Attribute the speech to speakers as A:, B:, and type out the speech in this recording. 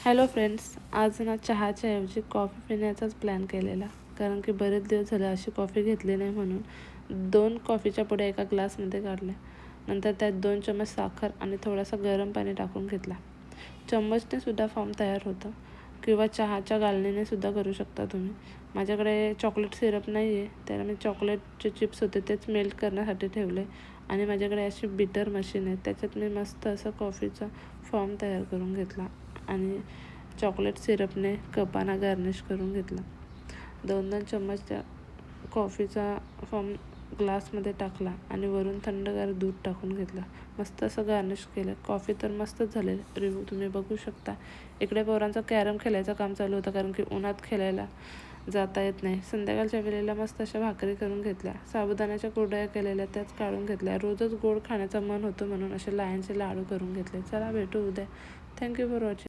A: Hello friends, आज ना चहाच्या ऐवजी कॉफी पिण्याचाच प्लॅन केलेला. कारण की बरेच दिवस झाले अशी कॉफी घेतली नाही, म्हणून 2 कॉफीच्या पुड्या एका ग्लासमध्ये काढल्या. नंतर त्यात 2 चमच साखर आणि थोडासा गरम पाणी टाकून घेतला. चम्मचने सुद्धा फॉर्म तयार होतं, किंवा चहाच्या गाळणीने सुद्धा करू शकता तुम्ही. माझ्याकडे चॉकलेट सिरप नाही आहे, त्याला मी चॉकलेटचे चिप्स होते तेच मेल्ट करण्यासाठी ठेवले. आणि माझ्याकडे अशी बीटर मशीन आहे, त्याच्यात मी मस्त असं कॉफीचा फॉर्म तयार करून घेतला आणि चॉकलेट सिरपने कपांना गार्निश करून घेतला. 2-2 चम्मच त्या कॉफीचा फॉर्म ग्लासमध्ये टाकला आणि वरून थंडगार दूध टाकून घेतला. मस्त असं गार्निश केलं. कॉफी तर मस्तच झालेली. रिव्ह्यू तुम्ही बघू शकता. इकडे पोरांचा कॅरम खेळायचं काम चालू होतं, कारण की उन्हात खेळायला जाता येत नाही. संध्याकाळच्या वेळेला मस्त अशा भाकरी करून घेतल्या. साबुदाण्याच्या कुरडया केलेल्या त्याच काढून घेतल्या. रोजच गोड खाण्याचं मन होतं, म्हणून असे लाह्यांचे लाडू करून घेतले. चला भेटू उद्या. Thank you for watching.